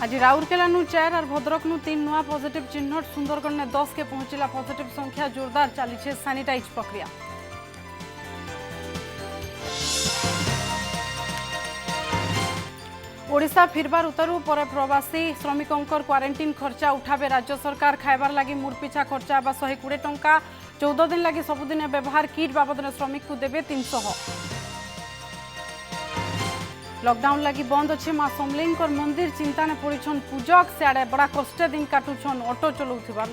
आज राउरकेला 4 और भद्रक 3 नुआ पॉजिटिव चिन्हट सुंदरगढ़ ने 10 के पहुंचला पॉजिटिव संख्या जोरदार चली सैनिटाइज प्रक्रिया। ओडिशा फिरबार उतरु पर प्रवासी श्रमिकों क्वारंटाइन खर्चा उठावे राज्य सरकार। खाइबार लगी मूड पिछा खर्चा 120 टंका। 14 दिन लगी सबुदिन व्यवहार किट बाबद श्रमिक को देवे 300। लॉकडाउन लगी बंद अच्छे माँ समलेंकर मंदिर चिंता ने पड़छन पूजक। सियाड़े बड़ा कष्ट दिन काटुछन ऑटो चलाउथिबार।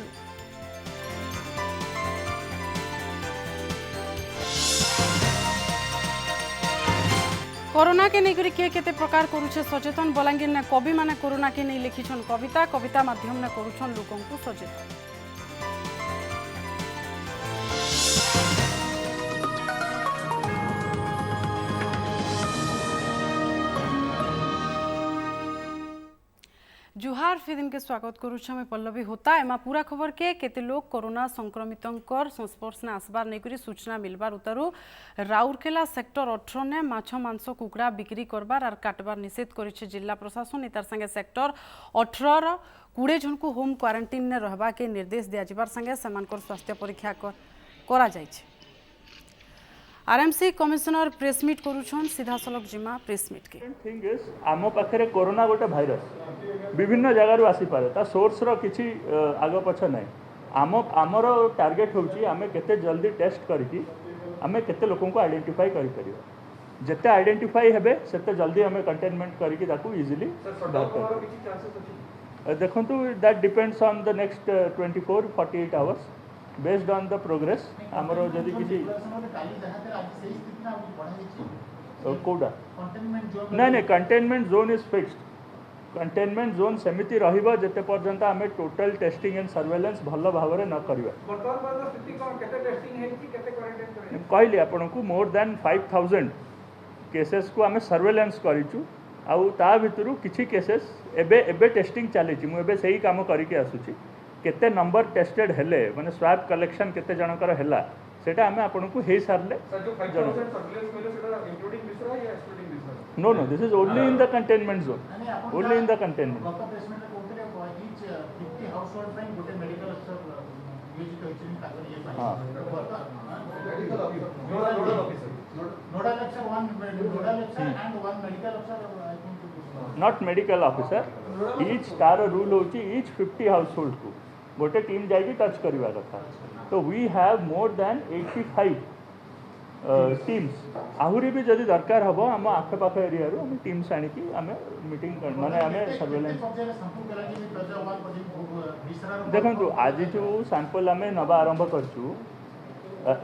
कोरोना के नहीं किए केते प्रकार करुछे सचेतन। बलांगीर ने कवि माने कोरोना के नहीं लिखिछन कविता माध्यम ने करुछन लोकों को सचेतन। जुहार फिदिन के स्वागत करुछा में पल्लवी होता एमा पूरा खबर के केते लोग कोरोना संक्रमितों संस्पर्श ने आसबार नहीं सूचना मिलबार उतरु राउरकेला सेक्टर 18 ने माछ मांस कुकड़ा बिक्री करबार और काटबार निषेध करिछे जिला प्रशासन। इतार संगे सेक्टर 18 20 जन को होम क्वारंटाइन ने रहबा के निर्देश दिया जिबार संगे समानकर स्वास्थ्य परीक्षा करा जायछे। आरएमसी कमिश्नर प्रेसमिट करुछन सीधा सलग जिमा प्रेसमिट के थिंग इज आम पाखे कोरोना गोटे भाइरस विभिन्न जगार आसी पारे ता सोर्स रो किछि आग पछ नै। आमर टार्गेट होउची आमे केते जल्दी टेस्ट करके आमे केते लोकन को आइडेंटिफाई करि परियो। जेते आइडेंटिफाई हेबे सेते जल्दी आमे कंटेनमेंट करके ताकू इजीली देखंतु that depends on the next 24-48 hours based on the progress. आमर जदि किसी कोडा नहीं containment zone is fixed. Containment zone सेमिति रहिबा जेते पर्यंत आमे टोटल टेस्टिंग एंड सर्वेलेंस भल भाव में न करबा। कहली आपन को मोर देन 5000 केसेस को आमे सर्वेलेंस करिचु आउ ता भितरु किछि केसेस एबे टेस्टिंग चली मु एबे सही काम करके आसुची। केते नंबर टेस्टेड हेले माने स्वैब कलेक्शन केते जनकर हेला सेटा हमें आपन को हे सारले। No this is only in the containment zone only in the containment. Not medical officer each तार रूल होची ईच 50 हाउसहोल्ड को गोटे टीम जाइए टच करवा कथा। तो we have more than 85 teams आहरी भी जदि दरकार हम आम आखपाख एरिया आम टीम्स आणिकी आम मीटिंग माने आम सर्वेलेंस देखु आज जो सैंपल आम नवा आरंभ करचु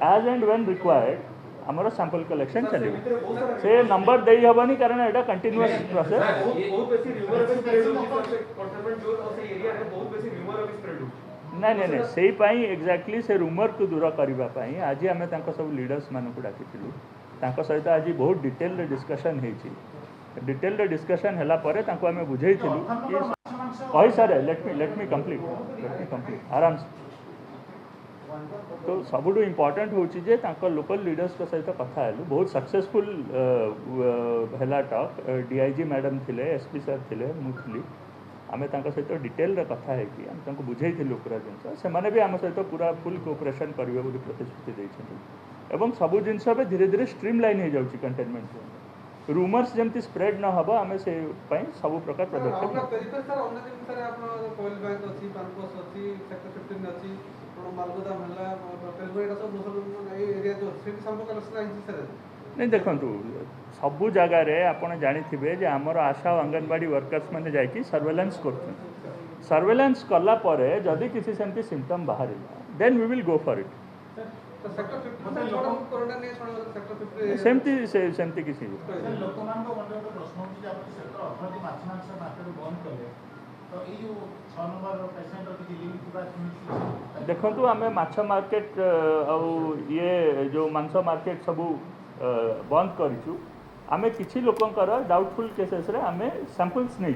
एज एंड व्हेन रिक्वायर्ड आमर सैंपल कलेक्शन चलिए से नंबर दे हेनी कारण एटा कंटिन्यूअस प्रोसेस। नहीं से पाई एग्जैक्टली से रूमर को दूर करने आज आम सब लीडर्स मान को डाकिलु सहित आज बहुत डिटेल डिस्कशन डिटेल डिस्कशन है आम बुझेलु कि कही सारे लेट मी कंप्लीट आराम से। तो सबुठ इम्पोर्टेंट होची जे लोकल लीडर्स के सहित कथा हेलु बहुत सक्सेसफुल है टॉक। डीआईजी मैडम थिले एसपी सर थिले मुथली आमे तांका सहित डिटेल रे कथा है कि हम तांको बुझेइथिलु पूरा जिनस से माने भी आम सहित पूरा फुल कोऑपरेशन करिवे बोली प्रतिश्रुति दैछथि एवं सबु जिनस बे धीरे धीरे स्ट्रीमलाइन हो जाउची कंटेनमेंट जोन रूमर्स जेमती स्प्रेड न हबो आमे से पई सब प्रकार पदक्षेप नहीं देखु सबू जगार आपड़ जानी जे आमर आशा और अंगनवाड़ी वर्कर्स मैंने जाकि सर्वेलेंस कर सर्वेलेंस कलापर जदि किसी सेमती सिम्पटम बाहर then we will go for it. सेमती किसी देखु आम माछ मार्केट ये जो मांस मार्केट सबू बंद करूँ आम किसी लोकंकर डाउटफुल केसेस रे आम सैंपल्स नहीं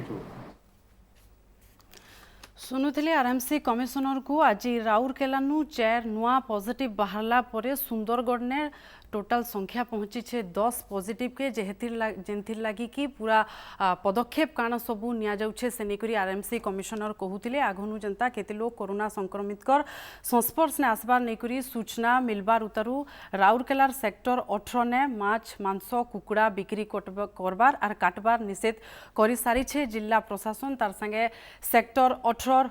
शुणुले आरएमसी कमिशनर को आज राउरकेला 4 नुआ पॉजिटिव बाहरला परे सुंदरगढ़ ने टोटल संख्या पहुंची छे 10 पॉजिटिव के जेनथिर लगी कि पूरा पदक्षेप काण सबू निया जाउछे से नेकरी आरएमसी कमिशनर कहूतिले आघनु जनता केते लोग कोरोना संक्रमित कर संस्पर्श ने आसबार नेकरी सूचना मिलबार उतरु राउरकेलार सेक्टर 18 ने माछ मांस कुकुड़ा बिक्री करबार और काटबार निषेध करि सारी छे जिला प्रशासन तार संगे सेक्टर 18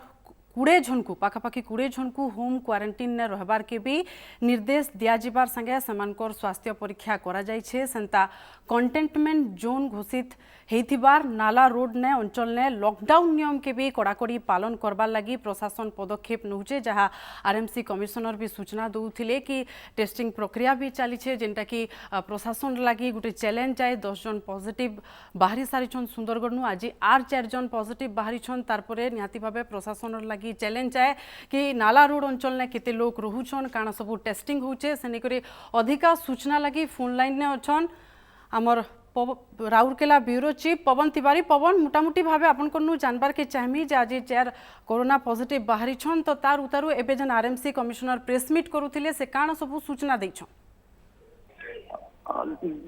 20 जन को पाखापाखि 20 जन को होम क्वारंटाइन ने रहबार के भी निर्देश दिया जिबार संगे समानकर स्वास्थ्य परीक्षा करा जाय छे सेंता कंटेनमेंट जोन घोषित हेतिबार नाला रोड ने अंचल ने लॉकडाउन नियम के भी कड़ाकड़ी पालन करबार लगी प्रशासन पदक्षेप नौचे जहाँ आरएमसी कमिशनर भी सूचना दौथिले कि टेस्टिंग प्रक्रिया भी चली छे जेनटा कि प्रशासन लगी गोटे चैलेंज जाए 10 जन पॉजिटिव बाहरी सारी सुंदरगढ़ नु आज आर 4 जन पॉजिटिव बाहरी तारपरे निहाती भावे प्रशासन लगी चैलेंज जाए कि नाला रोड अंचल ने केते लोग रहुछन काण सब टेस्टिंग होचे से नेकरी अधिका सूचना लगी फोन लाइन ने अछन आमर राउरकेला ब्यूरो चीफ पवन तिवारी पवन मोटामोटी भाव आपन जानबार के चाहमी जे आज 4 कोरोना पॉजिटिव बाहरी छन तो तार उतारू एबे जन आरएमसी कमिशनर प्रेस मीट करूथिले से काण सब सूचना दैछन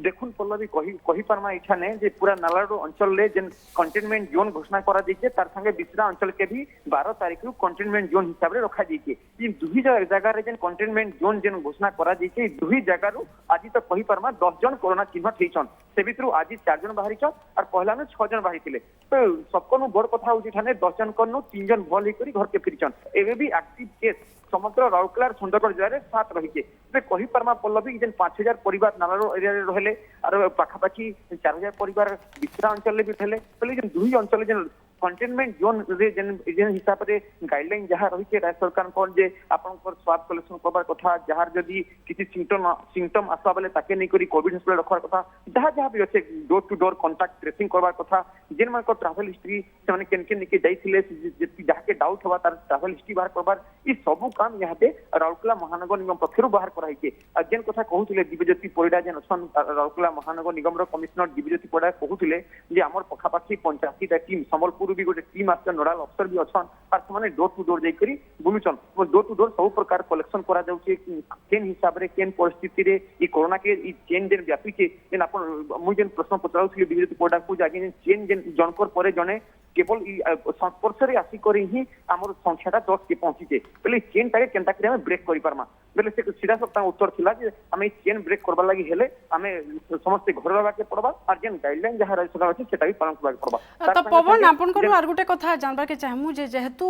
देखुन पल्लवी कही पारमा इच्छा ने जे पूरा नालाडो अंचल ले जेन कंटेनमेंट जोन घोषणा करा दिचे तार संगे बिसरा अंचल के भी 12 तारीख रु कंटेनमेंट जोन हिसाब रे रखा दिचे इ दुही जगह रे जेन कंटेनमेंट जोन जेन घोषणा करा दिचे दुही जगह रु आज तो कही पारमा 10 जन कोरोना चिन्ह थैछन से भितरु आज 4 जन बाहरी छ और पहला ने 6 जन बाहरी थिले तो सबको बड़ कथा होची थाने 10 जन कनु 3 जन भल हेकरी घर के फिरछन एबे भी एक्टिव केस समग्र राउरकेला सुंदरगढ़ जिले में 7 रही है कही पारमा पल्लवी जेन 5000 परिवार नालारो एरिया रे रहले और पाखापाखि 4000 परिवार बिसरा अंचल भी थे जेन दुही अंचल जेन कंटेनमेंट जोन रे जेन हिसाब रे गाइडलाइन जहाँ रही राज्य सरकार को जे आपन स्वाब कलेक्शन करबार कथा जहाँ जदि किसी सिम्पटम आसवा बेले ताके नहीं करी कोविड हॉस्पिटल रखवार कथा जहाँ भी अच्छे door to door contact tracing करबार कथा जेन मान ट्रैवल हिस्ट्री से माने केन निके जाइथिले जहाँ के डाउट हवा तार ट्रैवल हिस्ट्री बाहर करबार ई सब काम यहाँ पे राउरकेला महानगर निगम पक्षरु बाहर कराई जेन कथा कहूथिले दिव्यज्योति परिडा जेन अछन राउरकेला महानगर निगम रो कमिश्नर दिव्यज्योति परिडा कहूथिले जे हमर पखापाखि 85 टा टीम संबलपुर भी गोटे टीम आस नोडाल अफसर भी अच्छन और से डोर टू डोर जाकरी बुलुचन डोर टू डोर सब प्रकार कलेक्शन करा जाउचे केन हिसाब रे केन परिस्थिति रे ई कोरोना के ई चेन जेन व्यापी के जेन अपन मु जेन प्रश्न पचराउथली दिव्यज्योति परिडा को जाके जेन चेन जेन जनकर परे जने केवल संस्पर्श रे आसी करी ही हमर संख्याटा 10 के पहुंची पहले चेन टाके केनता करे हम ब्रेक करि पारमा बेले से सीधा सप्ताह उत्तर थिला जे हमें चेन ब्रेक करबा लागि हेले हमें समस्त घर रहबा के पड़बा और जेन गाइडलाइन जहाँ राज्य सरकार अछि सेटा भी पालन करबा के पड़बा तो पवन आपन को आर गुटे कथा जानबा के चाहमु जे जेहेतु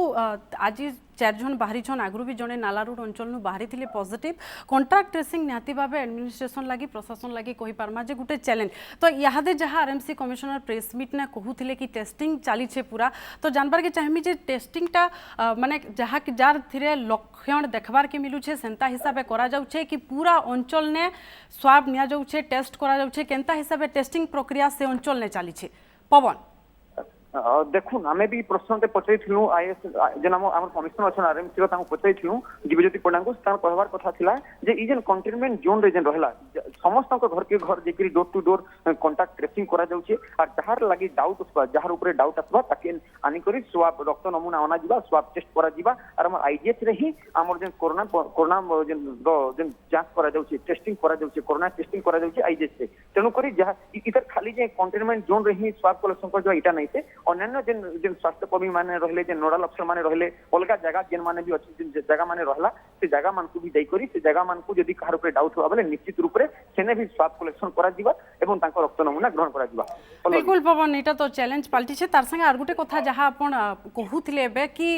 आज 4 जन बाहरी छन आगु भी जने नाला रोड अंचल नु बाहरी थिले पॉजिटिव कांटेक्ट ट्रेसिंग निहाती भाबे एडमिनिस्ट्रेशन लागि प्रशासन लागि कहि पारमा जे गुटे चैलेंज तो यादे जहाँ आरएमसी कमिशनर प्रेस मीट ने कहूथिले कि टेस्टिंग चली छे पूरा तो जानबार के चाहमी जे टेस्टिंग टा माने जहाँ जार थिरे लक्षण देखबार के मिलु छे सेंता हिसाबे करा जाउछे कि पूरा अंचल ने स्वाब निया जाउछे टेस्ट करा जाउछे केनता हिसाबे टेस्टिंग प्रक्रिया से अंचल ने चली छे पवन देखुन आमे भी प्रश्न ते पचैथिलु आईएस जेन हमर कमिश्नर अछन आरएमसी रो तांको पचैथिलु दिव्यज्योति परिडा को तार कहबार कथा थिला जे ई जेन कंटेनमेंट जोन रे जेन रहला समस्त घर के घर जेकरी door to door contact tracing करा जाउछे और जहार लागि डाउट उसबा जहार ऊपर डाउट असबा ताके आनी करी स्वाब रक्त नमूना आना जिबा स्वाब टेस्ट करा जिबा और हमर आईडीएच रे ही हमर जेन कोरोना जेन जांच करा जाउछे टेस्टिंग करा जाउछे कोरोना टेस्टिंग करा जाउछे आईडीएच से तेनु करी जहां इधर खाली जे कंटेनमेंट जोन रे ही स्वाब कलेक्शन कर इटा नहीं से अन्य जेन जेन स्वास्थ्य कर्मी माने रहले जेन नोडाल अफसर माने रहले अलगा जगह जेन माने भी अछि जेन जगह माने रहला से जगह मान को भी जाई करी से जगह मान को यदि कार ऊपर डाउट होबा बेले निश्चित रूप रे सेने भी स्वाब कलेक्शन करा दिबा एवं तांको रक्त नमूना ग्रहण करा दिबा बिल्कुल पवन एटा तो चैलेंज पाल्टी छे तार संगे आर गुटे कथा जहां आपण कहूथिले बे कि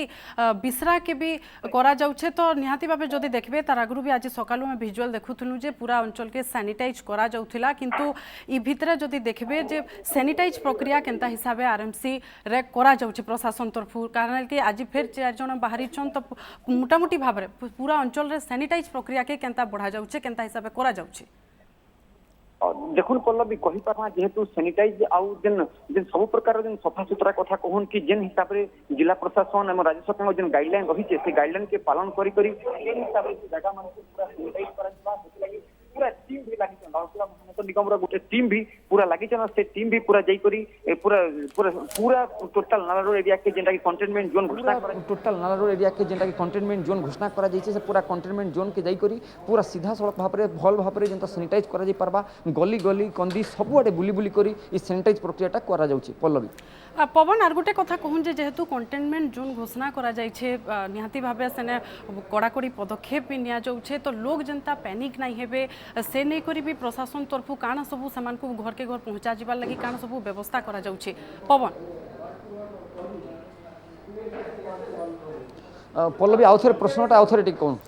बिसरा के भी करा जाउछे तो निहाती भाबे जदी देखबे तार आगरु भी आज सकालु में विजुअल देखुथुनु जे पूरा अंचल के सैनिटाइज करा जाउथिला किंतु ई भितरे जदी देखबे जे सैनिटाइज प्रक्रिया केनता हिसाबे आरएमसी रे करा जाउछे प्रशासन तरफ कारण कि आज फिर 4 जन बाहरी छन तो मोटामोटी भाव रे पूरा अंचल रे सैनिटाइज प्रक्रिया के केनता बढ़ा जाउछे केनता हिसाबे करा जाउछे देखुन पल्लवी कही पारा जेहेतु सैनिटाइज आउ जेन जेन सब प्रकार जेन सफा सुतरा कथा कहन कि जेन हिसाब रे जिला प्रशासन एवं राज्य सरकार जेन गाइडलाइन रही से गाइडलाइन के पालन करी करी जेन हिसाब रे जगह मान पूरा सैनिटाइज करा जिबा लागि पूरा टीम भी लागि राउरकेला महानगर निगम रो गोटे टीम भी पूरा लगी से टीम भी पूरा जाइकरी पूरा पूरा पूरा टोटल नालारोड एरिया के जेंटा की कंटेनमेंट जोन घोषणा टोटाल नालारोड एरिया के जेनटा कि कंटेनमेंट जोन घोषणा करा जाइए से पूरा कंटेनमेंट जोन के जाइकरी पूरा सीधा सड़क भाव में भल भाव में जेनता सैनिटाइज करा जाई परबा गली गली कंदी सबुआडे बुली बुली करी ई सैनिटाइज प्रक्रियाटा करा जाउची पल्लवी पवन आर गोटे कथा कहूँ जेहेतु कंटेनमेंट जोन घोषणा करा जाइछे निहाती भावे सेने कड़ाकड़ी पदक्षेप भी निया जाउछे तो लोग जनता पैनिक नहीं हेबे से नहीं करी भी प्रशासन तरफु काना सबू समान को घर के घर पहुँचा जिबार लगी काना सबू व्यवस्था करा जाउछे पवन पल्लवी आउ थे प्रश्नटा आउ थे टिक कहूँ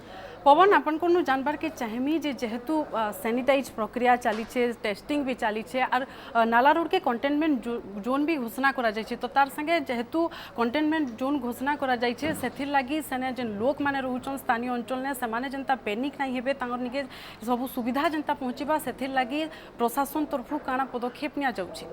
पवन आपन को जानबार के चाहमी जेहेतु सैनिटाइज प्रक्रिया चली टेस्टिंग भी चली और नाला रोड के कंटेनमेंट जोन भी घोषणा करा जाइछे तो तार संगे जेहेतु कंटेनमेंट जोन घोषणा करा जाइछे सेथिर लागी सेने जेन लोक माने रहउछन स्थानीय अंचल ने सेमाने जनता पैनिक नहीं हेबे तांगर निके सब सुविधा जनता पहुँचबा सेथिर लागी प्रशासन तरफु काना पदक्षेप निया जाउछे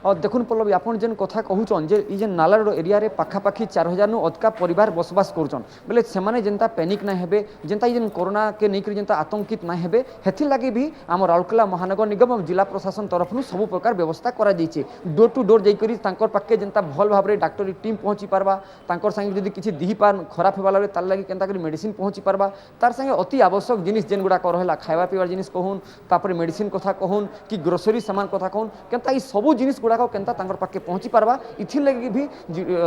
और देखुन पल्लवी आपन जेन कथा कहूचन जे ई जेन नालारोड एरिया रे पाखापाखी 4000 नु अधिका परिवार बसवास करूचन बोले सेमाने जेनता पैनिक ना हेबे जेनता ई जेन कोरोना के नेकरी जेनता आतंकित ना हेबे हेथि लागि भी हम राउरकेला महानगर निगम और जिला प्रशासन तरफ नु सब प्रकार व्यवस्था करा जाइछे डोर टू डोर जाई करी तांकर पाके जेनता भल भाव रे डॉक्टरी टीम पहुंची पारबा तांकर संगे जदी किछि दिही पार खराब हेबा लागे तार लागि केनता करी मेडिसिन पहुंची पारबा तार संगे अति आवश्यक जिनिस जेन गुडा कर रहला खाइबा पीबार जिनिस कहून तापर मेडिसिन कथा कहून कि ग्रोसरी सामान कथा कहून केनता ई सब जिनिस गुडा केनता तांकर पाके पहुंची पारबा इथिर लगी भी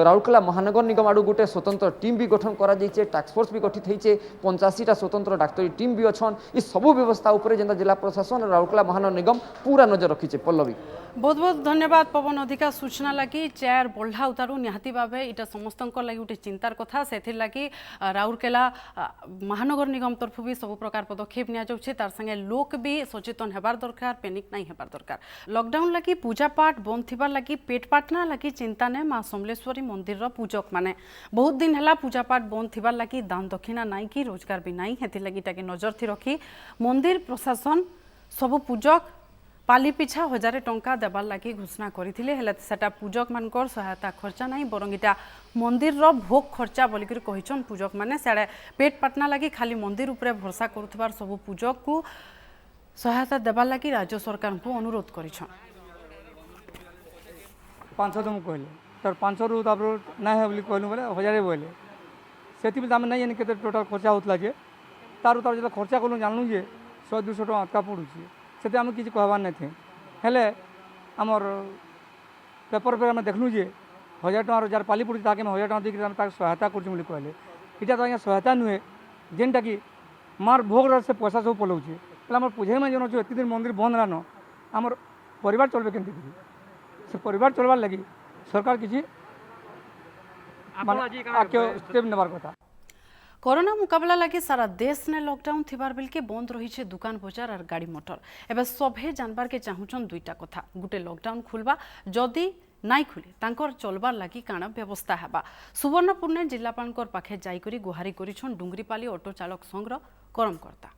राउरकेला महानगर निगम आडू गोटे स्वतंत्र टीम भी गठन करा जाइछे टास्क फोर्स भी गठित होइछे 85टा स्वतंत्र डाक्टरी टीम भी अछन ई सब व्यवस्था ऊपर जेंता जिला प्रशासन और राउरकेला महानगर निगम पूरा नजर रखिछे पल्लवी बहुत बहुत धन्यवाद पवन अधिका सूचना लगी चेयर बढ़ा उतारू निहाती भावे इटा समस्त लगी गोटे चिंतार कथा से लगी राउरकेला महानगर निगम तरफ भी सब प्रकार पदक्षेप निया जाउछे तार संगे लोक भी सचेतन हेबार दरकार पैनिक नहीं हेबार दरकार लॉकडाउन लगी पूजा पाठ बंद थिबार लगी पेट पाटना लगी चिंता ने माँ समलेश्वरी मंदिर रो पूजक माने बहुत दिन हैला पूजा पाठ बंद थिबार लगी दान दक्षिणा नाई कि रोजगार भी नाई हेथि लगी ताके नजर थी रखी मंदिर प्रशासन सब पूजक पाली पिछा 1000 टंका देवार लगी घोषणा करथिले हेले सेटा पूजक मानकर सहायता खर्चा नहीं बरং इटा मंदिर रो भोग खर्चा बोलिकर कहिछन पूजक माने साडे पेट पाटना लगी खाली मंदिर उपरे भरोसा करुथबार सब पूजक को सहायता देवार लगी राज्य सरकार को अनुरोध करिछन 500 तुम कहले तर 500 रु तापर ना है बोली कहलु बोले 1000 बोले सेति में हम नहीं जानि केते टोटल खर्चा होतला जे तार जे खर्चा कलु जानलु जे 100 200 टका अटका पडुची सेते हम किछि कहबार नै थे हेले हमर पेपर पे हम देखलु जे 1000 टका जार पाली पडुची ताके 1000 टका देके हम ताके सहायता करछु बोली कहले इटा तो सहायता नुहे जेनटा कि मार भोग से पैसा सब पलौचे हेले हमर पुझे में जनो एति दिन मंदिर बंद रहनो हमर परिवार चलबे केनति से परिवार चलवार लगी सरकार किसी स्टेप नेबार कथा कोरोना मुकाबला लगी सारा देश ने लॉकडाउन थिबार बेल के बंद रही छे दुकान बाजार और गाड़ी मोटर एबे सभे जानबार के चाहूचन दुईटा कथा गुटे लॉकडाउन खुलबा जदि नाई खुले तांकर चलबार लगी काना व्यवस्था हेबा सुवर्णपुर ने जिलापालकर पाखे जाइकरी गुहारी करिछन डुंगरीपाली ऑटो चालक संघर कर्मकर्ता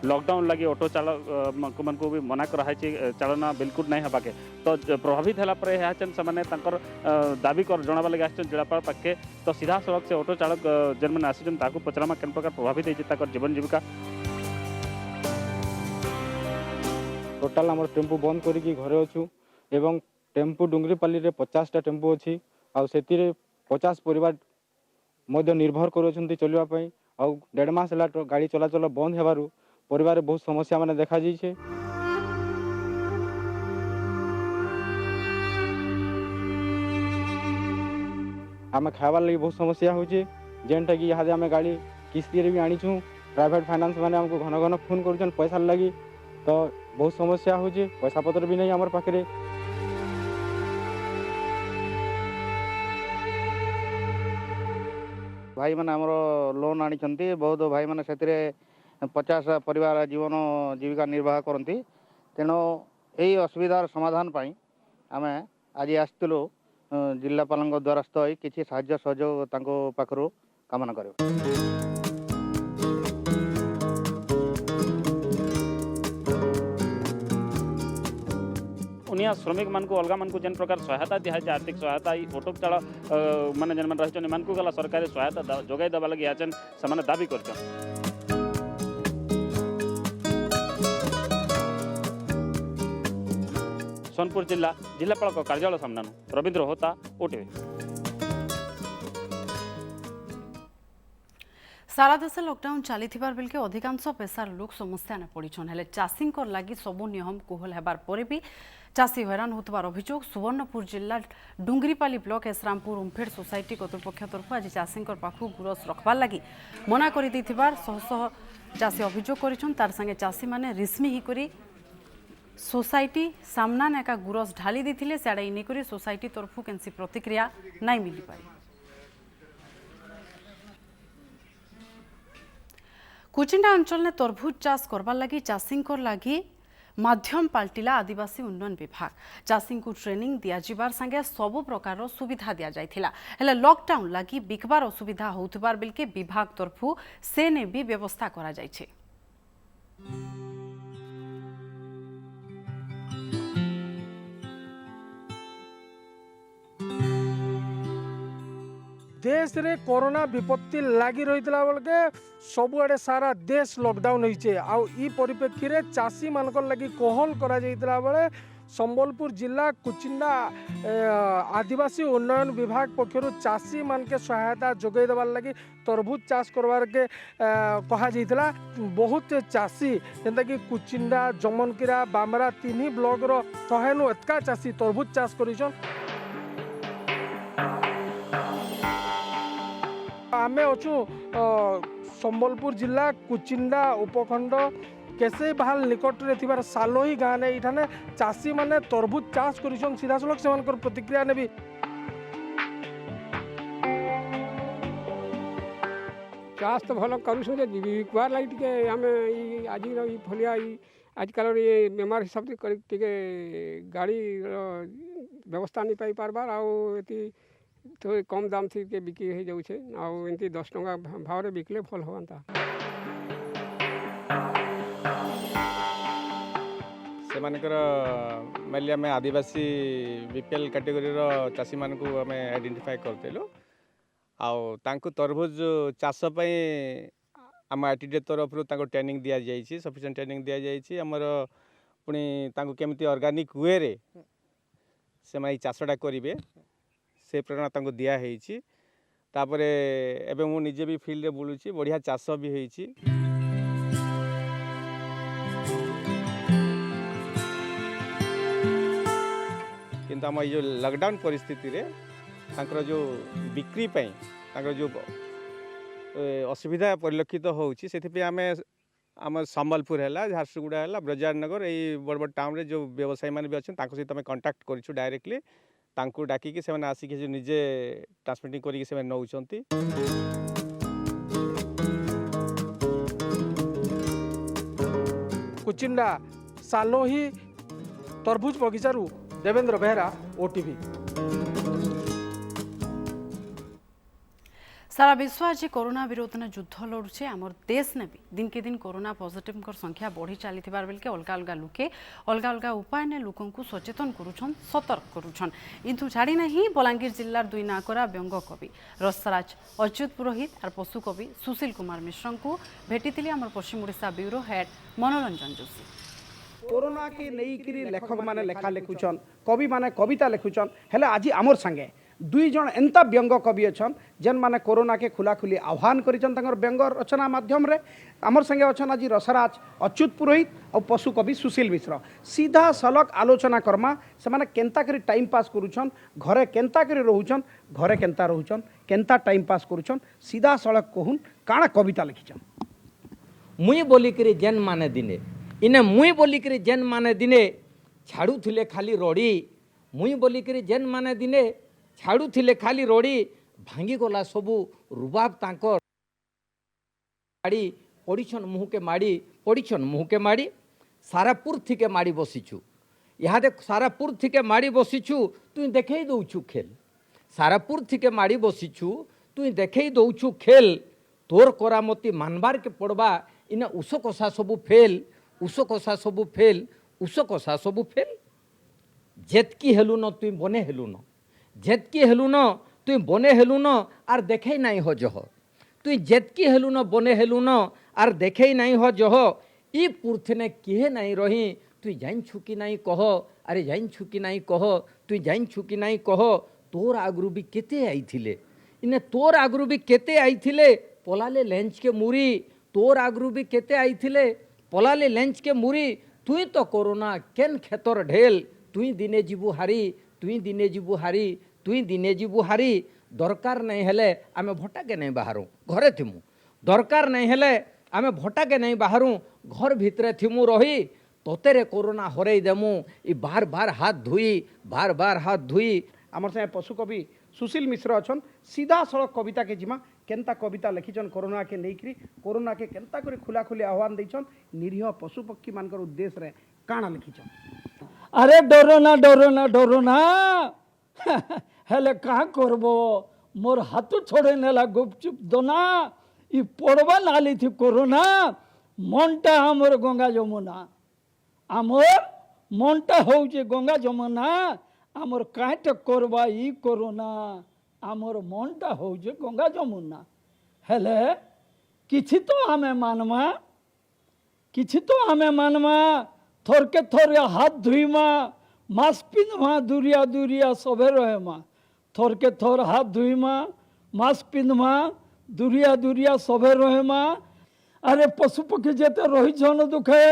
लॉकडाउन लगी ऑटो चालक मन को भी मना कराई चालना बिल्कुल नहीं हबाके तो प्रभावित है से दाबी कर जनाबा लगे आसन जिलापाल पाखे तो सीधा सड़क से ऑटो चालक जेन मैंने आसीचन ताकू पचरामा केन प्रकार प्रभावित होती जीवन जीविका टोटाल आम टेम्पू बंद करके घरे अच्छु एवं टेम्पू डुंगरीपाली रे 50टा टेम्पू अच्छी आउ से 50 परिवार मध्य निर्भर कर चलवाई आउ 1.5 मास गाड़ी चलाचल बंद हेबारु परिवार बहुत समस्या माने देखा जाइए आम खाबार लगी बहुत समस्या होचे जेनटा कि यहाँ आम गाड़ी किस्ती भी आनीचु प्राइवेट फाइनेंस माने हमको घन घन फोन कर पैसा लगी तो बहुत समस्या होचे पैसा पत्र भी नहीं आमर पाखे भाई मैंने आमर लोन आनी बहुत भाई मैंने से 50 परिवार जीवन जीविका निर्वाह करती तेणु यही असुविधार समाधान पाई आम आज आसलु जिलापाल द्वारस्थ हो किसी साहाय्य सहयोग पाखु कामना कर 19 स्থানীয় শ্রমিক মানুষ অলগা মানুষ যেন প্রকার সহায়তা দিয়েছে আর্থিক সহায়তা এই অটো চাল মানে যেন রয়েছেন এমন গলা সরকারি সহায়তা যোগাই দেওয়া লাগে আছেন সে দাবি করছেন। सोनपुर जिला जिलापाल कार्यालय सामना रवींद्र होता ओटीवी। सारा देश लॉकडाउन चली बेलके अधिकांश पेशार लोक समस्या ने पड़छन हेले चाषी लगी सबू नियम कोहल हेबार परे भी चाषी हैरान होतबार अभियोग सुवर्णपुर जिला डुंगरीपाली ब्लॉक एसरामपुर उम्फेड सोसाइटी कर्तृपक्ष तरफ आज चाषी पाखु गुरस रखबार लगी मना कर शह शह चाषी अभियोग कर तार संगे चाषी माने रिस्मी ही करी सोसाइटी सामना ने एका गुरस ढाली देथिले सेडा इनेकरी सोसाइटी तरफु केनसी प्रतिक्रिया नाई मिली पारी। कुचिंडा अंचल ने तरबूज चाष करबार लगी चाषी लगी माध्यम पाल्टिला आदिवासी उन्नयन विभाग चाषी को ट्रेनिंग दिया जिबार संगे सबु प्रकार सुविधा दिया जाइथिला हेले लॉकडाउन लगी बिकबार असुविधा होउथबार बेलके विभाग तरफु से ने भी व्यवस्था करा जाइछे। देश रे कोरोना विपत्ति लगी रही बेलके सबुआड़े सारा देश लॉकडाउन होइछे आउ ई परिप्रेक्षी रे चाषी मानक लगी कोहल करा जाइतला बेले संबलपुर जिला कुचिंडा आदिवासी उन्नयन विभाग पक्षर चाषी मान के सहायता जोगाई देवार लगी तरबूज चाष करवार के कहा जाइतला। बहुत चाषी जेंता कि कुचिंडा जमनकिरा बामरा तीन ब्लॉक रो 100 एतका चाषी तरबूज चाष करिछन। आमे अच्छु संबलपुर जिला कुचिंडा उपखंड केसे बहाल निकट रे थिबार सालोही गाँव ने इठाने चाषी माने तरबूज चाष करिछन सीधा सलख सेमानकर प्रतिक्रिया नेबी। चाष तो भल करूँ बिकबार लगे टे आम आज फलिया आजकल ये बेमार हिसाब से गाड़ी व्यवस्था नहीं पाई पार्बार आती तो कम दाम थी के बिक्री हो जाऊे आमती 10 टंका भाव रे बिकले भल हाँ से मेनली आम आदिवासी बीपीएल कैटेगोरी चाषी मान को आम आइडेंटिफाई करतेलु आउ तरबूज चाष आम आईटीडी तरफ ट्रेनिंग दि जाइए सफिशिएंट ट्रेनिंग दि जाइए आमर पुणी केमती ऑर्गेनिक वे रे से चाषटा करेंगे से प्रेरणा दिखाई तापर एवं मु निजे भी फील्ड बुलूची बढ़िया चाष भी होइची। किंतु आम जो लॉकडाउन परिस्थिति रे जो बिक्री जो असुविधा परिलक्षित होउची से आम संबलपुर है झारसुगुड़ा है ब्रजारनगर यही बड़ बड़ टाउन रे जो व्यवसायी मैंने भी अच्छे सहित आम कंटाक्ट करूँ डायरेक्टली तांको डाकिकी से आसिक निजे ट्रांसमिटिंग करिक से नौचंती। कुचिंडा सालोही तरबूज बगीचारू देवेंद्र बेहरा ओटीवी। सारा विश्व आज कोरोना विरोध में युद्ध लड़ुचे आमर देश ने भी दिन के दिन कोरोना पॉजिटिव संख्या बढ़ी चली बेलके अलग अलग लोके अलग अलग उपाय ने लोक सचेतन करुछन सतर्क करुछन इंतु छाड़ी नहीं बलांगीर जिलार 2 नाकरा व्यंग कवि रसराज अच्युत पुरोहित और पशु कवि सुशील कुमार मिश्र को भेटी आमर पश्चिम ओडिशा ब्यूरो हेड मनोरंजन जोशी। कोरोना के नहीं लेखक माने लेखा लिखुछन कवि माने कविता लिखुछन हेले आज आमर संगे 2 जन एंता व्यंग कवि अच्छन जेन माने कोरोना के खुलाखुली आह्वान करिछन तांकर व्यंग रचना माध्यम रे आमर संगे अच्छन आज रसराज अच्युत पुरोहित और पशु कवि सुशील मिश्र सीधा सलक आलोचना करमा से माने केंता करी टाइम पास करुछन घरे केंता करी रहउछन घरे केंता रहउछन केंता टाइम पास करुछन सीधा सलक कहून काना कविता लिखिछन। मुई बोली करी जेन माने दिने इने मुई बोली करी जेन माने दिने छाड़ू थिले खाली रोड़ी मुई बोली करी जेन माने दिने छाड़ू थिले खाली रोड़ी भांगी गला सबू रुबाब तांकर माड़ी पड़ीछन मुह के माड़ी पड़ीछन मुह के माड़ी सारापुर थिके माड़ी बसीछु इहादे सारापुर थिके माड़ी बसीछु तुई देखई दउछु खेल सारापुर थिके माड़ी बसीछु तुई देखई दउछु खेल तोर करामती मानबार के पड़बा इना उस कषा सबू फेल उस कषा सबू फेल उस कषा सबू फेल जेतकी हेलु न तुई बने हेलु न जेतकी हेलु न तुई बने हेलु न आर देखे नहीं हो जह तुई जेतकी हेलु न बने हेलु न आर देखे नहीं हो जह ई पुरथने किहे नहीं रही तुई जाइन छुकी नहीं कह अरे जाइन छुकी नहीं कह तुई जाइन छुकी नहीं कह तोर आगरू भी केते आईथिले इने तोर आगरू भी केते आईथिले पलाले लेंच के मुरी तोर आगरू भी केते आईथिले पलाले लेंच के मुरी तुई तो कोरोना केन खेतर ढेल तुई दिने जीवु हारी तुई दिने जीवु हारी तुई दिने जीवु हारी दरकार नहीं हेले आमे भटा के नहीं बाहरु घरे थिमु दरकार नहीं हेले आमे भटा के नहीं बाहरु घर भितरे थिमु रही तोतेरे कोरोना हरई देमु ई बार बार हाथ धुई आमर संगे पशु कवि सुशील मिश्र अछन सीधा सड़क कविता के जिमा केनता कविता लिखिछन कोरोना के लेकरी कोरोना के केनता करे खुला खुली आह्वान दैछन निरीह पशु पक्षी मानकर उद्देश्य रे काना लिखिछन। अरे डरोना डरोना डरोना हेले कहाँ करबो मोर हाथ छोड़े नेला गुपचुप दोना ई पड़वा नाली थी कोरोना मनटा हमर गंगा जमुना आमर मनटा होउचे गंगा जमुना आमर काट करबा ई कोरोना आमर मनटा होउचे गंगा जमुना हेले किछि तो हमें मानमा थोरके थोरे हाथ धुईमा मास्क पिंधमा दूरिया दूरिया सबे रहेमा थोरके थोर हाथ धुईमा मास्क पिंधमा दूरिया दूरिया सबे रहेमा अरे पशु पक्षी जेते रही छन दुखे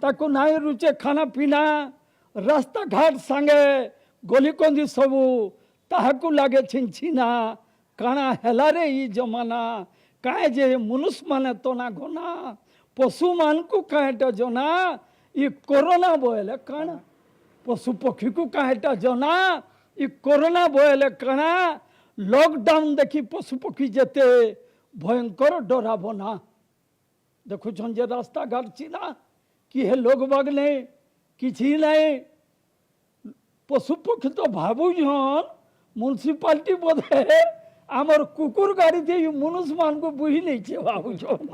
ताकू नाई रुचे खाना पीना रास्ता घाट सांगे गली कंदी सबू ताहाकू लागे छिंछिना काना हेला रे ई जमाना काहे जे मनुष्य माने तना गोना पशु मान को काहेटा जना ई कोरोना बोले काना पशु पक्षी को काहेटा जना ई कोरोना बोले काना लॉकडाउन देखी पशु पक्षी जेते भयंकर डराबो ना देखो जे रास्ता घाट चिना कि हे लोग बाग नहीं किछि नहीं पशु पक्षी तो भाबुछन म्युनिसिपालिटी बोधे आमर कुकुर गाड़ी थी मनुष्य मान को बुझी नहीं छे भाबुछन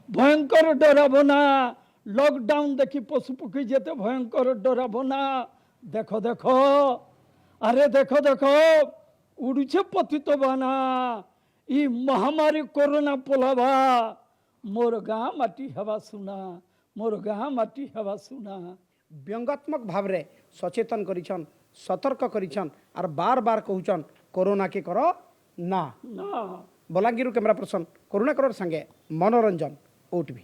भयंकर डराबो ना लॉकडाउन देखी पशु पक्षी जेते भयंकर डराबो ना देखो देखो अरे देखो देखो उड़ुछे पतित बाना ई महामारी कोरोना पोलाबा मोर गाँ माटी हवा सुना मोर गाँ माटी हवा सुना व्यंगात्मक भाव रे सचेतन करिछन सतर्क करिछन और बार बार कहूछन कोरोना के करो ना बलांगीर कैमरा पर्सन करुणा करोड़ संगे मनोरंजन ओटीवी।